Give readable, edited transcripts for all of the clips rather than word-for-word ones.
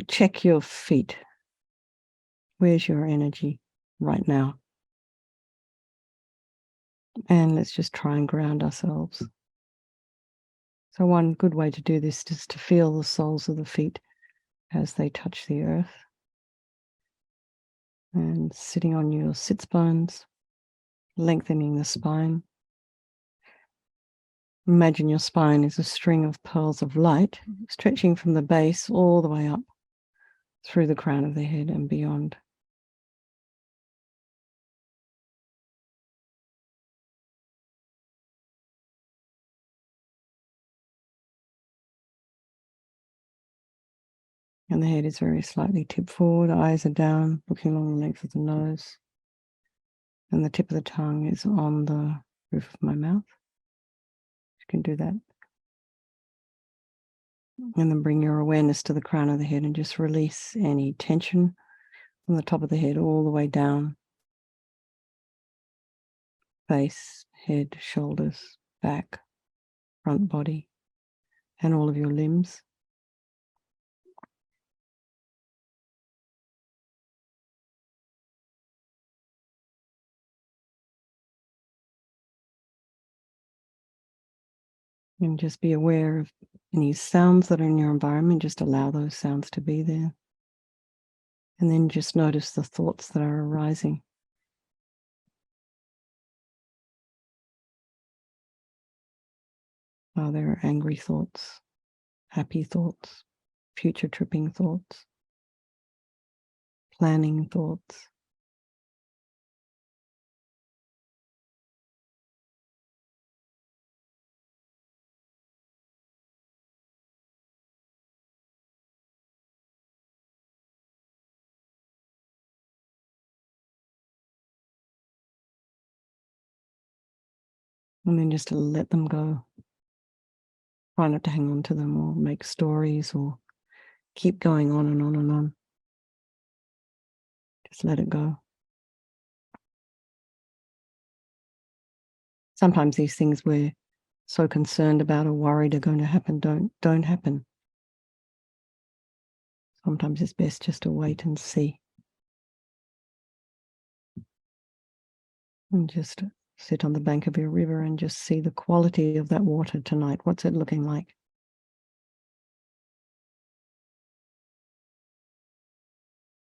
check your feet. Where's your energy right now? And let's just try and ground ourselves. So one good way to do this is to feel the soles of the feet as they touch the earth. And sitting on your sits bones, lengthening the spine. Imagine your spine is a string of pearls of light, stretching from the base all the way up through the crown of the head and beyond. And the head is very slightly tipped forward, eyes are down, looking along the length of the nose. And the tip of the tongue is on the roof of my mouth. You can do that. And then bring your awareness to the crown of the head and just release any tension from the top of the head all the way down. Face, head, shoulders, back, front body, and all of your limbs. And just be aware of any sounds that are in your environment. Just allow those sounds to be there. And then just notice the thoughts that are arising. Are there angry thoughts, happy thoughts, future tripping thoughts, planning thoughts? And then just to let them go. Try not to hang on to them or make stories or keep going on and on and on. Just let it go. Sometimes these things we're so concerned about or worried are going to happen don't happen. Sometimes it's best just to wait and see. And just sit on the bank of your river and just see the quality of that water tonight. What's it looking like?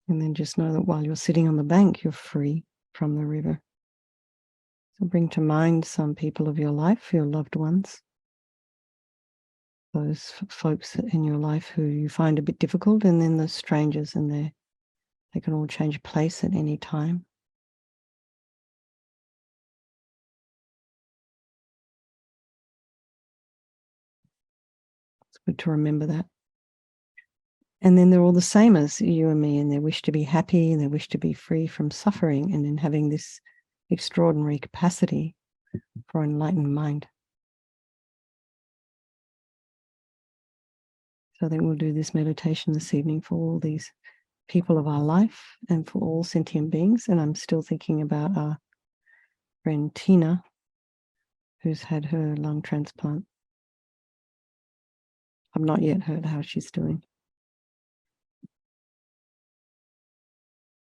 And then just know that while you're sitting on the bank, you're free from the river. So bring to mind some people of your life, your loved ones, those folks in your life who you find a bit difficult, and then the strangers in there. They can all change place at any time. It's good to remember that. And then they're all the same as you and me, and they wish to be happy, and they wish to be free from suffering, and in having this extraordinary capacity for enlightened mind. So then we'll do this meditation this evening for all these people of our life and for all sentient beings. And I'm still thinking about our friend Tina, who's had her lung transplant. I've not yet heard how she's doing.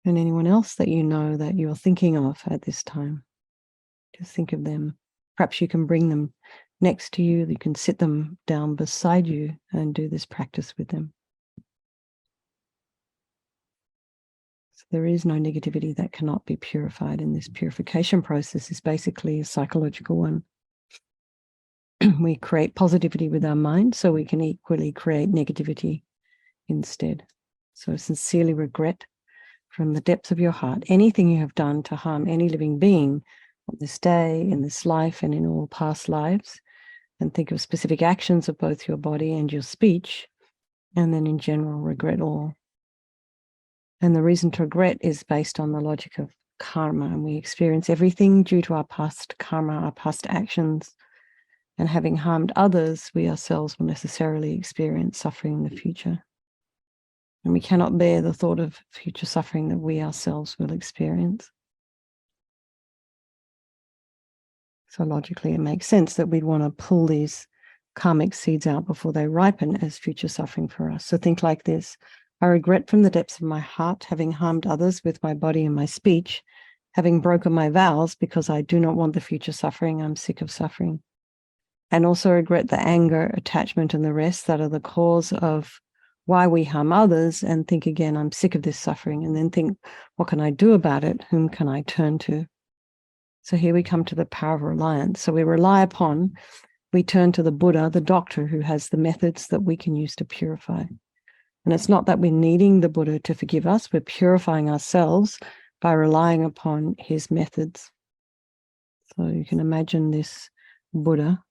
And anyone else that you know that you're thinking of at this time, just think of them. Perhaps you can bring them next to you. You can sit them down beside you and do this practice with them. So there is no negativity that cannot be purified, and this purification process is basically a psychological one. We create positivity with our mind so we can equally create negativity instead. So sincerely regret from the depths of your heart anything you have done to harm any living being on this day, in this life, and in all past lives. And think of specific actions of both your body and your speech, and then in general regret all. And the reason to regret is based on the logic of karma, and we experience everything due to our past karma, our past actions. And having harmed others, we ourselves will necessarily experience suffering in the future. And we cannot bear the thought of future suffering that we ourselves will experience. So logically, it makes sense that we'd want to pull these karmic seeds out before they ripen as future suffering for us. So think like this: I regret from the depths of my heart having harmed others with my body and my speech, having broken my vows because I do not want the future suffering. I'm sick of suffering. And also regret the anger, attachment, and the rest that are the cause of why we harm others, and think again, I'm sick of this suffering, and then think, what can I do about it? Whom can I turn to? So here we come to the power of reliance. So we turn to the Buddha, the doctor, who has the methods that we can use to purify. And it's not that we're needing the Buddha to forgive us, we're purifying ourselves by relying upon his methods. So you can imagine this Buddha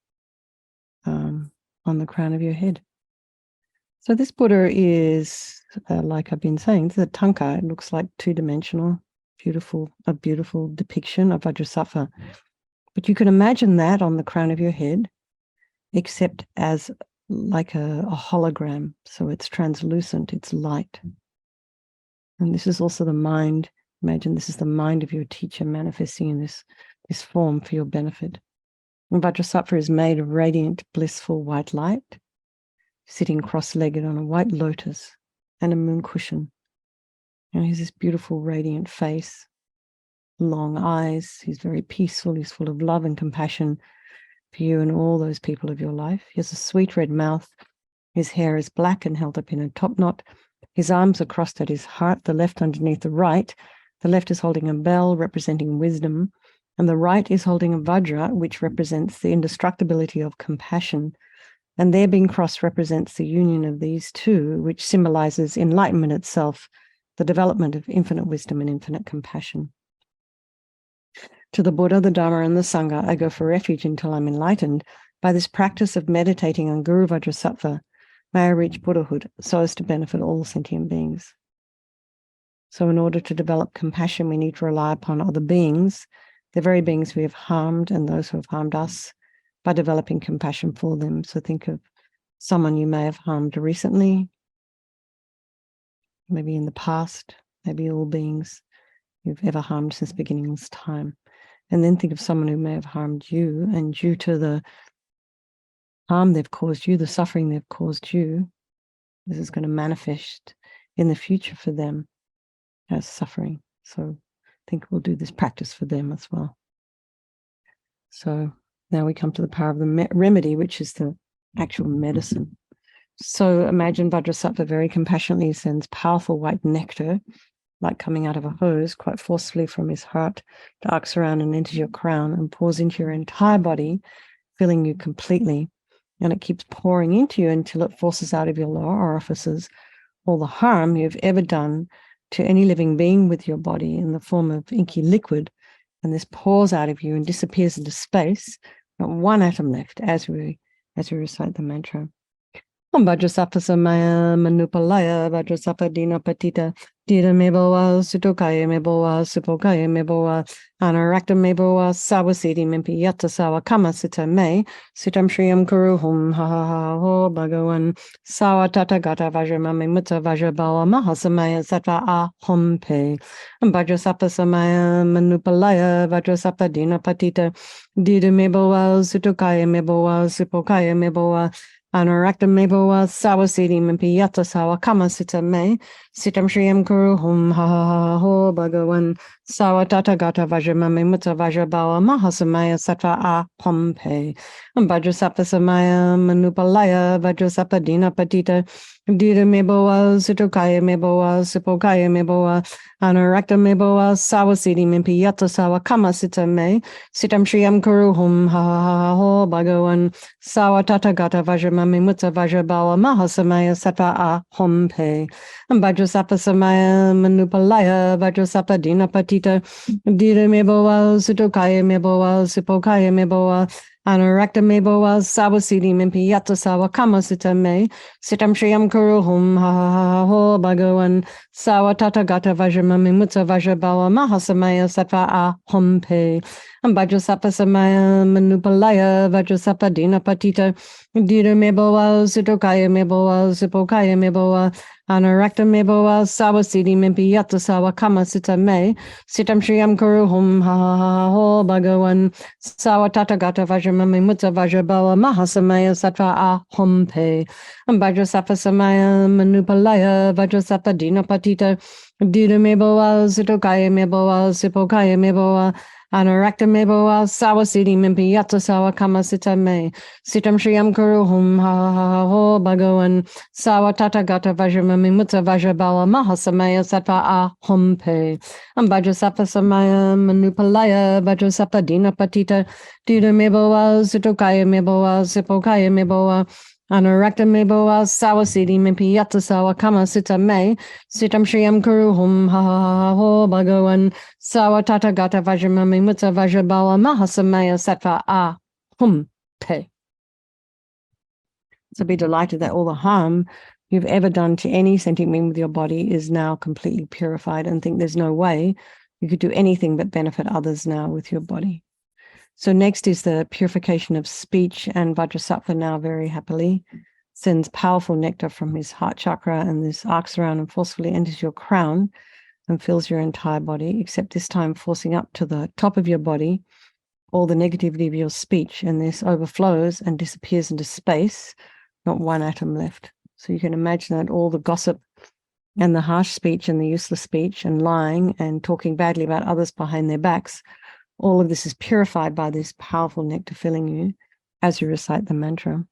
on the crown of your head. So this Buddha is, like I've been saying, the tanka. It looks like two-dimensional, a beautiful depiction of Vajrasattva. But you can imagine that on the crown of your head, except as like a hologram. So it's translucent, it's light. And this is also the mind. Imagine this is the mind of your teacher manifesting in this form for your benefit. And Vajrasattva is made of radiant, blissful white light, sitting cross-legged on a white lotus and a moon cushion. And he has this beautiful, radiant face, long eyes. He's very peaceful. He's full of love and compassion for you and all those people of your life. He has a sweet red mouth. His hair is black and held up in a top knot. His arms are crossed at his heart, the left underneath the right. The left is holding a bell representing wisdom, and the right is holding a vajra, which represents the indestructibility of compassion. And their being crossed represents the union of these two, which symbolizes enlightenment itself, the development of infinite wisdom and infinite compassion. To the Buddha, the Dharma, and the Sangha, I go for refuge until I'm enlightened. By this practice of meditating on Guru Vajrasattva, may I reach Buddhahood so as to benefit all sentient beings. So in order to develop compassion, we need to rely upon other beings, the very beings we have harmed and those who have harmed us, by developing compassion for them. So think of someone you may have harmed recently, maybe in the past, maybe all beings you've ever harmed since beginning's time. And then think of someone who may have harmed you, and due to the harm they've caused you, the suffering they've caused you, this is going to manifest in the future for them as suffering. So I think we'll do this practice for them as well. So now we come to the power of the remedy, which is the actual medicine. So imagine Vajrasattva very compassionately sends powerful white nectar, like coming out of a hose, quite forcefully from his heart, darts around and enters your crown and pours into your entire body, filling you completely. And it keeps pouring into you until it forces out of your lower orifices all the harm you've ever done to any living being with your body in the form of inky liquid. And this pours out of you and disappears into space, not one atom left as we recite the mantra. Vajrasattva samaya manupalaya Vajrasattva dina patita dita meboa sutokaya meboa supokaya meboa anarakta meboa sawasiti mimpi yatta sawa kama sita me sitam shriyam kuruhum ha ha ha ho bhagavan sawa tata gata vajramami mutta vajrabawa mahasamaya sattva ahom pe Vajrasattva samaya manupalaya Vajrasattva dina patita dita meboa sutokaya meboa supokaya meboa Anarakta meboa sawasiti mimpi yatta sawa kama sita me sitam shriyam kuruhum ha ha ha ho bhagavan sawa tata gata vajramami mutta vajrabawa mahasamaya sattva ahom pe Vajrasattva samaya manupalaya Vajrasattva dina patita dita meboa sutokaya meboa supokaya meboa Anarakta meboa sawasiti mimpi yatta sawa kama sita me sitam shriyam kuruhum ha ha ha ho bhagavan sawa tata gata vajramami mutta vajrabawa mahasamaya sattva ahom pe Vajrasattva samaya manupalaya Vajrasattva dina patita dita meboa sutokaya meboa supokaya meboa Anarakta meboa sawasiti mimpi yatta sawa kama sita me sitam shriyam kuruhum ha ha ha ho bhagavan sawa tata gata vajramami mutta vajrabawa mahasamaya sattva ahom pe Vajrasattva samaya manupalaya Vajrasattva dina patita dita meboa sutokaya meboa supokaya meboa Anarakta meboa sawa siddhi mimpi yatta sawa kama sita me. Sitam shriyam kuru hum ha ha ha ho bhagavan. Sawa tata gata vajramami mutta vajrabala mahasamaya sattva ahum pe. Vajrasappa samaya manupalaya vajrasappa dina patita. Dida meboa sitokaya meboa sipokaya meboa. Anarakta meboa sawa siddhi mimpi yatta sawa kama sita me. Sitam shriyam kuru hum ha ha ha ho bhagavan. Sawa tata gata vajramami mutta vajrabala mahasamaya sattva ahum pe. Vajrasappa samaya manupalaya vajrasappa dina patita. Dida meboa sitokaya meboa sipokaya meboa. Anarakta meboa sawa siddhi mimpi yatta sawa kama sita me. Sitam shriyam kuru hum ha ha ha ho bhagavan. Sawa tata gata vajramami mutta vajrabala mahasamaya sattva ahum pe. So be delighted that all the harm you've ever done to any sentient being with your body is now completely purified, and think there's no way you could do anything but benefit others now with your body. So next is the purification of speech, and Vajrasattva now very happily sends powerful nectar from his heart chakra, and this arcs around and forcefully enters your crown and fills your entire body, except this time forcing up to the top of your body all the negativity of your speech, and this overflows and disappears into space, not one atom left. So you can imagine that all the gossip and the harsh speech and the useless speech and lying and talking badly about others behind their backs, all of this is purified by this powerful nectar filling you as you recite the mantra.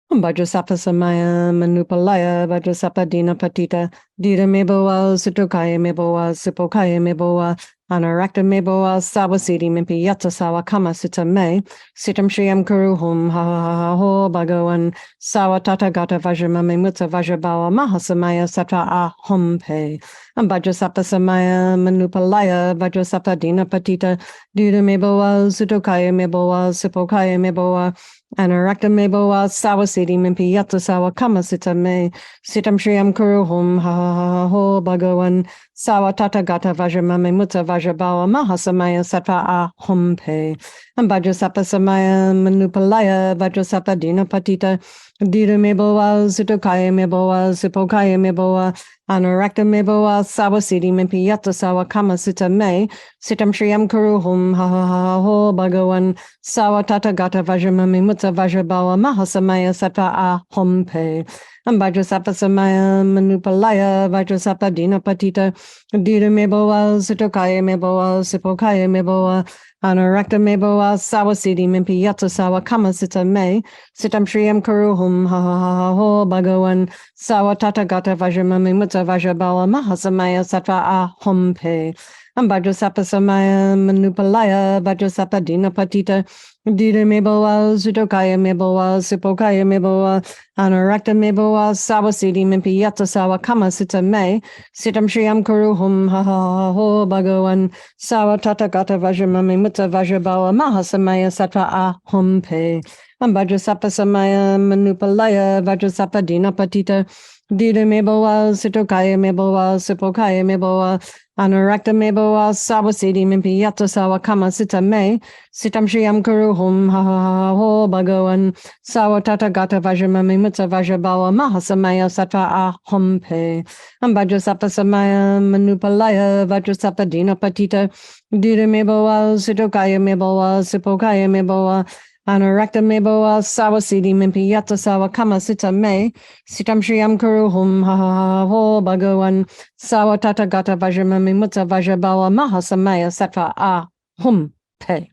Vajrasappa samaya manupalaya vajrasappa dina patita dida meboa sitokaya meboa sipokaya meboa anarakta meboa sawa siddhi mimpi yatta sawa kama sita me sitam shriyam kuru hum ha ha ha ho bhagavan sawa tata gata vajramami mutta vajrabawa mahasamaya sattva ahum pe. Vajrasappa samaya manupalaya vajrasappa dina patita dida meboa sitokaya meboa sipokaya meboa Anarakta meboa sawa siddhi mimpi yatta sawa kama sita me sitam shriyam kuru hum ha ha ha ho bhagavan sawa tata gata vajramami mutta vajrabawa mahasamaya sattva ahum pe. Vajrasappa samaya manupalaya vajrasappa dina patita dida meboa sitokaya meboa sipokaya meboa anarakta meboa sawa siddhi mimpi yatta sawa kama sita me sitam shriyam kuru hum ha ha ha ho bhagavan sawa tata gata vajramami mutta vajrabawa mahasamaya sattva ahum pe. Vajrasappa samaya manupalaya vajrasappa dina patita dida meboa sitokaya meboa sipokaya meboa anarakta meboa sawa siddhi mimpi yatta sawa kama sita me sitam shriyam kuru hum ha ha ha ho bhagavan sawa tata gata vajramami mutta vajrabawa mahasamaya sattva ahum pe. Vajrasappa samaya manupalaya vajrasappa dina patita dida meboa sitokaya meboa sipokaya meboa anarakta meboa sawa siddhi mimpi yatta sawa kama sita me sitam shriyam kuru hum ha ha ha ho bhagavan sawa tata gata vajramami mutta vajrabawa mahasamaya sattva ahum pe. Vajrasappa samaya manupalaya vajrasappa dina patita dida meboa sitokaya meboa sipokaya meboa anarakta meboa sawa siddhi mimpi yatta sawa kama sita me sitam shriyam kuru hum ha ha ha ho bhagavan sawa tata gata vajramami mutta vajrabawa mahasamaya sattva ahum pe. Vajrasappa samaya manupalaya vajrasappa dina patita dida meboa sitokaya meboa sipokaya meboa anarakta meboa sawa siddhi mimpi yatta sawa kama sita me sitam shriyam kuru hum ha ha ha ho bhagavan sawa tata gata vajramami mutta vajrabawa mahasamaya sattva ahum pe.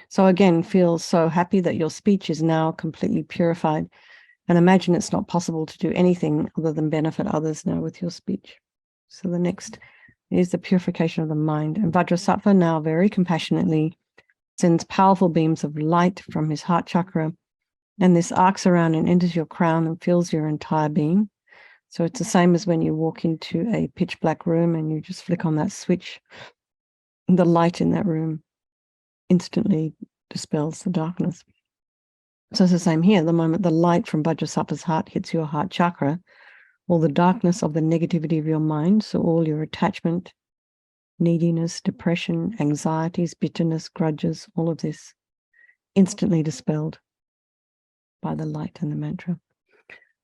So again, feel so happy that your speech is now completely purified, and imagine it's not possible to do anything other than benefit others now with your speech. So the next is the purification of the mind, and Vajrasattva now very compassionately sends powerful beams of light from his heart chakra, and this arcs around and enters your crown and fills your entire being. So it's the same as when you walk into a pitch black room and you just flick on that switch. The light in that room instantly dispels the darkness. So it's the same here. The moment the light from Vajrasattva's heart hits your heart chakra, all the darkness of the negativity of your mind, so all your attachment, neediness, depression, anxieties, bitterness, grudges, all of this instantly dispelled by the light and the mantra.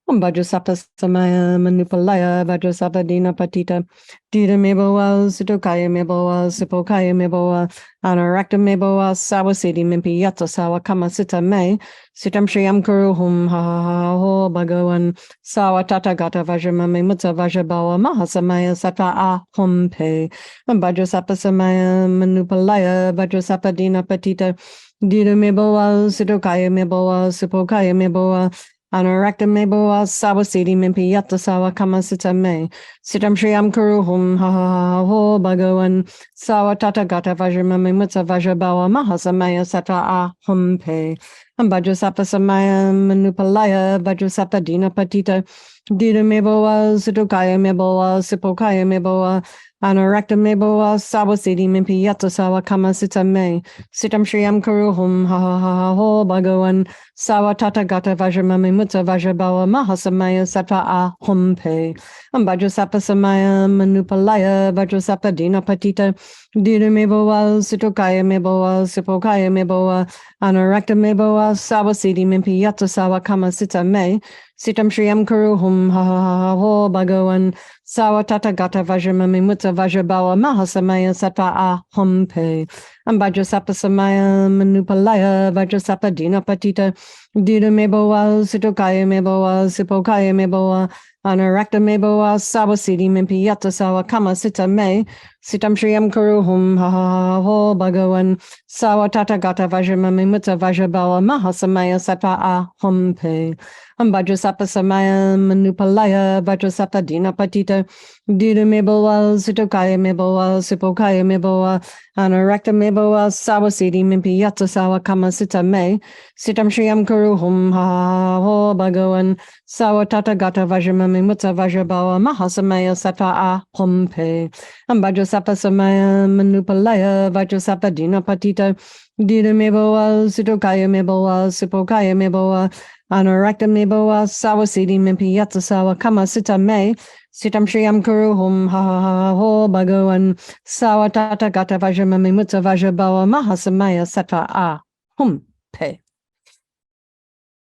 Vajrasapa Samaya Manupalaya Vajrasapa Dina Patita Dita Meboa Sitokaya Meboa Sipokaya Meboa Anarakta Meboa Sawasiti Mimpi Yata Sawa Kama Sita Me Sitam Shriyam Kuru Hum Ha Ha Ha Ho Bhagawan Sawa Tata Gata Vajramame Mutta Vajrabawa Mahasamaya Sata A Hum Pe Vajrasapa Samaya Manupalaya Vajrasapa Dina Patita Dita Meboa Sitokaya Meboa Sipokaya Meboa Anarakta meboa sawasiti mimpi yata sawa kama sita me. Sitam shriyam kuru hum ha ha ha ho bhagawan. Sawa tata gata vajramame mutta vajrabawa mahasamaya sata a hum pe. Vajrasapa samaya manupalaya vajrasapa dina patita. Dita meboa situkaya meboa sipokaya meboa. Anarakta meboa sawasiti mimpi yata sawa kama sita me. Sitam shriyam kuru hum ha ha ha ho bhagawan. Sawa tata gata vajramame mutta vajrabawa mahasamaya sata a hum pe. Vajrasapa samaya manupalaya vajrasapa dina patita. Dina meboa situkaya meboa sipokaya meboa. Anarakta meboa sawasiti mimpi yata sawa kama sita me. Sitam shriyam kuru hum ha ha ha ho bhagawan. Sawa tata gata vajramame mutta vajrabawa mahasamaya sata a hum pe. Vajrasapa samaya manupalaya vajrasapa dina patita. Dita meboa sitokaya meboa sipokaya meboa. Anarakta meboa sawasiti mimpi yata sawa kama sita me. Sitam shriyam kuru hum ha ha ha ho bhagawan. Sawa tata gata vajramame mutta vajrabawa mahasamaya sata a hum pe. Vajrasapa samaya manupalaya vajrasapa dina patita. Dita meboa sitokaya meboa sipokaya meboa. Anarakta meboa sawasiti mimpi yata sawa kama sita me. Sitam shriyam kuru hum ha ha ho bhagawan. Sawa tata gata vajramame mutta vajrabawa mahasamaya sata a hum pe. Vajrasapa samaya manupalaya vajrasapa dina patita. Dita meboa sitokaya meboa sipokaya meboa. Anarakta meboa sawasiti mimpi yata sawa kama sita me. Sitam shriyam kuru hum ha ha ha ho bhagawan. Sawa tata gata vajramame mutta vajrabawa mahasamaya sata a hum pe.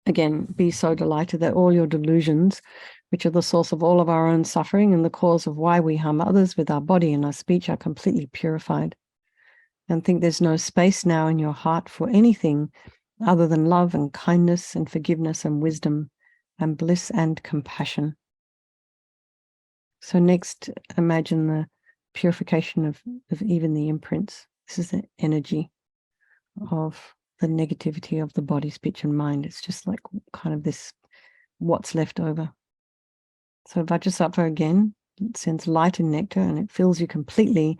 Again, be so delighted that all your delusions, which are the source of all of our own suffering and the cause of why we harm others with our body and our speech, are completely purified. And think there's no space now in your heart for anything other than love and kindness and forgiveness and wisdom and bliss and compassion. So next, imagine the purification of even the imprints. This is the energy of the negativity of the body, speech, and mind. It's just like kind of this, what's left over. So Vajrasattva again, it sends light and nectar and it fills you completely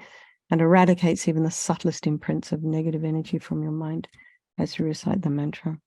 and eradicates even the subtlest imprints of negative energy from your mind as you recite the mantra.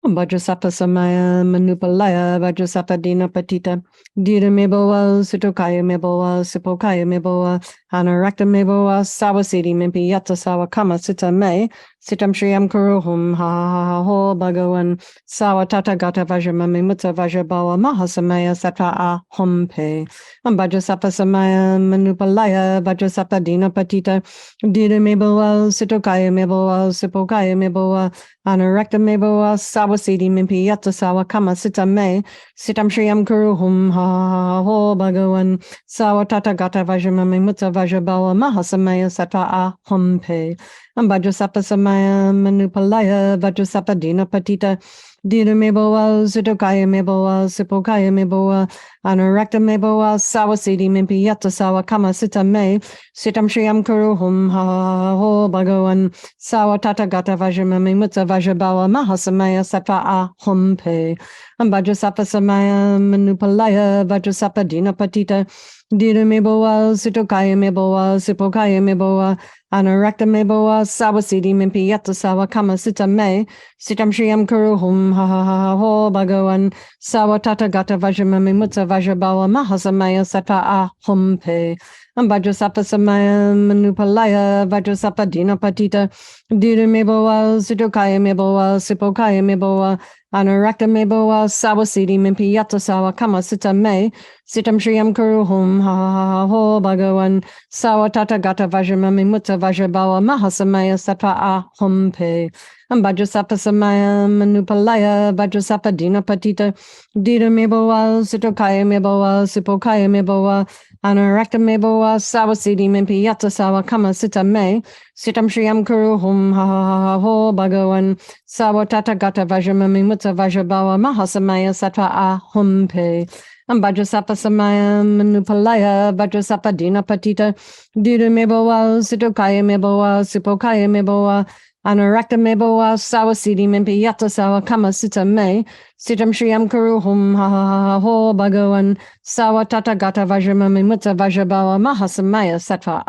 Vajrasapa samaya manupalaya vajrasapa dina patita. Dita meboa sitokaya meboa sipokaya meboa. Anarakta meboa sawasiti mimpi yata sawa kama sita me. Sitam shriyam kuru hum ha ha ha ho bhagawan. Sawa tata gata vajramame mutta vajrabawa mahasamaya sata a hum pe. Vajrasapa samaya manupalaya vajrasapa dina patita. Dita meboa sitokaya meboa sipokaya meboa. Anarakta meboa sawasiti mimpi yata sawa kama sita me. Sitam shriyam kuru hum ha ha ha ho bhagawan. Sawa tata gata vajramame mutta vajrabawa mahasamaya sata a hum pe. Vajrasapa samaya manupalaya vajrasapa dina patita. Dita meboa sitokaya meboa sipokaya meboa. Anarakta meboa sawasiti mimpi yata sawa kama sita me. Sitam shriyam kuru hum ha ha ha ho bhagawan. Sawa tata gata vajramame mutta vajrabawa mahasamaya sata a hum pe. Vajrasapa samaya manupalaya vajrasapa dina patita. Dita meboa sitokaya meboa sipokaya meboa. Anarakta meboa sawasiti mimpi yata sawa kama sita me. Sitam shriyam kuru hum ha ha ha ho bhagawan. Sawa tata gata vajramame mutta vajrabawa mahasamaya sata a hum pe. Vajrasapa samaya manupalaya vajrasapa dina patita. Dira meboa, Sitokaya meboa, Sipokaya meboa, Anurakta meboa, Sawasiti Mimpiyata Sawa Kama Sita Me, Sitam Shriyam Kuruhum, Ha Ha Ha Ho Bhagawan, Sawa Tata Gata Vajramami Mutta Vajrabawa Mahasamaya Satva Ahum Pe, and Vajrasapa Samaya Manupalaya, Vajrasapa Dina Patita, Dira meboa, Sitokaya meboa, Sipokaya meboa, Anurakta meboa, Sawasiti Mimpiyata Sawa Kama Sita Me, Sitam Shriyam Kuru Hum Ha Ha Ha Ha Ho Bhagawan Sawatata Gata Vajramami Mutta Vajrabawa Mahasamaya Sattva Ahum Pe Vajrasapa Samaya Manupalaya Vajrasapa Dina Patita Dira Meboa Sitokaya Meboa Sipokaya Meboa Anurakta Meboa Sawasiti Mimpi Yata Sawa Kama Sita Me Sitam Shriyam Kuru Hum Ha Ha Ha Ha Ho Bhagawan Sawatata Gata Vajramami Mutta Vajrabawa Mahasamaya Sattva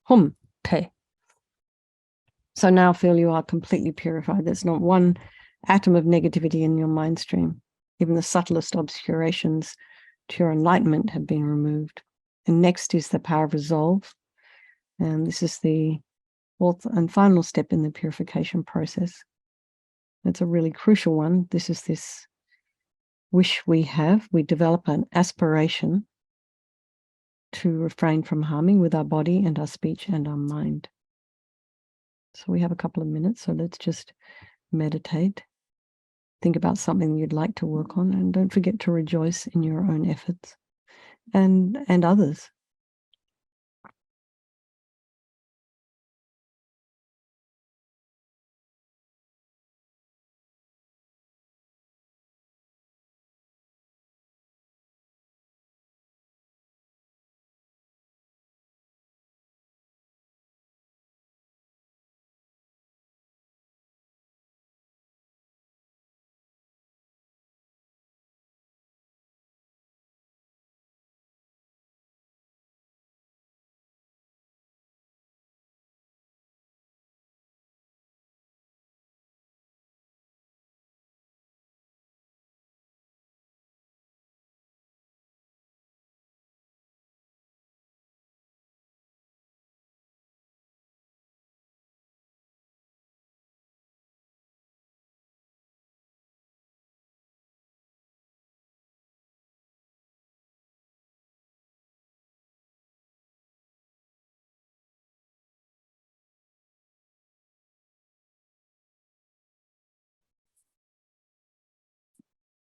Ahum Pe. So now feel you are completely purified. There's not one atom of negativity in your mind stream. Even the subtlest obscurations to your enlightenment have been removed. And next is the power of resolve. And this is the fourth and final step in the purification process. It's a really crucial one. This is this wish we have. We develop an aspiration to refrain from harming with our body and our speech and our mind. So we have a couple of minutes, so let's just meditate. Think about something you'd like to work on, and don't forget to rejoice in your own efforts and others.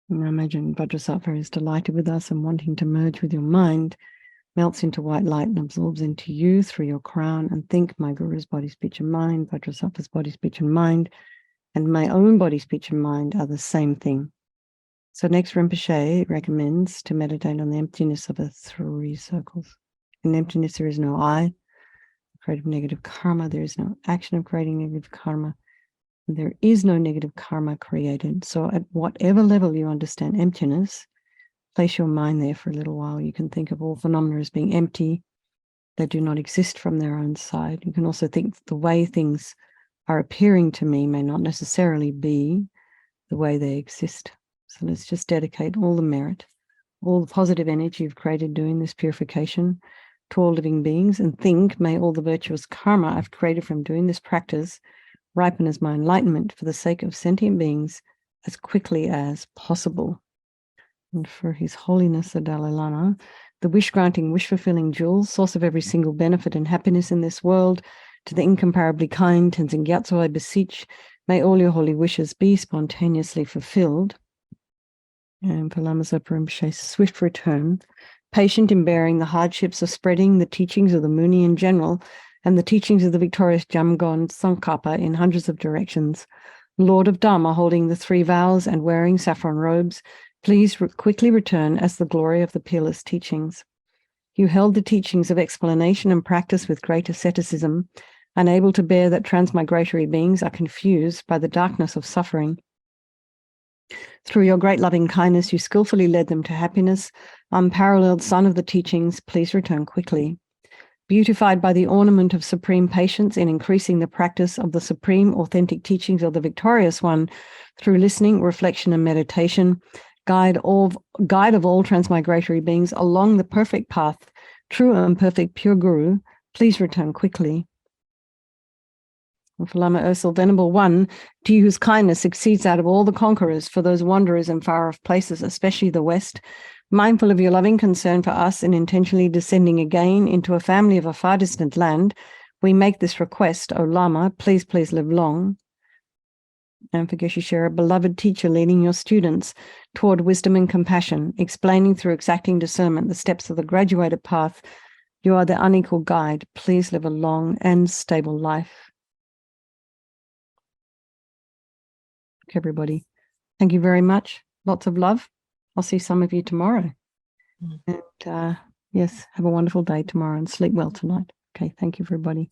Now imagine Vajrasattva is delighted with us and wanting to merge with your mind, melts into white light and absorbs into you through your crown. And think, my Guru's body, speech, and mind, Vajrasattva's body, speech, and mind, and my own body, speech, and mind are the same thing. So next Rinpoche recommends to meditate on the emptiness of the three circles. In emptiness, there is no I, creative negative karma. There is no action of creating negative karma. There is no negative karma created. So at whatever level you understand emptiness, place your mind there for a little while. You can think of all phenomena as being empty. They do not exist from their own side. You can also think the way things are appearing to me may not necessarily be the way they exist. So let's just dedicate all the merit, all the positive energy you've created doing this purification to all living beings, and think, may all the virtuous karma I've created from doing this practice ripen as my enlightenment for the sake of sentient beings as quickly as possible. And for His Holiness the Dalai Lama, the wish-granting, wish-fulfilling jewel, source of every single benefit and happiness in this world, to the incomparably kind Tenzin Gyatso, I beseech, may all your holy wishes be spontaneously fulfilled. And for Lama Zopa Rinpoche's swift return, patient in bearing the hardships of spreading the teachings of the Muni in general, and the teachings of the victorious Jamgon Tsongkhapa in hundreds of directions. Lord of Dharma, holding the three vows and wearing saffron robes, please quickly return as the glory of the peerless teachings. You held the teachings of explanation and practice with great asceticism, unable to bear that transmigratory beings are confused by the darkness of suffering. Through your great loving kindness, you skillfully led them to happiness. Unparalleled Son of the teachings, please return quickly. Beautified by the ornament of supreme patience in increasing the practice of the supreme authentic teachings of the victorious one through listening, reflection, and meditation, guide of all transmigratory beings along the perfect path, true and perfect pure Guru, please return quickly. And for Lama Ursel, Venerable One, to you whose kindness exceeds that of all the conquerors, for those wanderers in far-off places, especially the West, mindful of your loving concern for us and intentionally descending again into a family of a far distant land, we make this request, O Lama, please, please live long. And for Geshe-Share, a beloved teacher leading your students toward wisdom and compassion, explaining through exacting discernment the steps of the graduated path. You are the unequal guide. Please live a long and stable life. Okay, everybody. Thank you very much. Lots of love. I'll see some of you tomorrow. And yes, have a wonderful day tomorrow and sleep well tonight. Okay, thank you, everybody.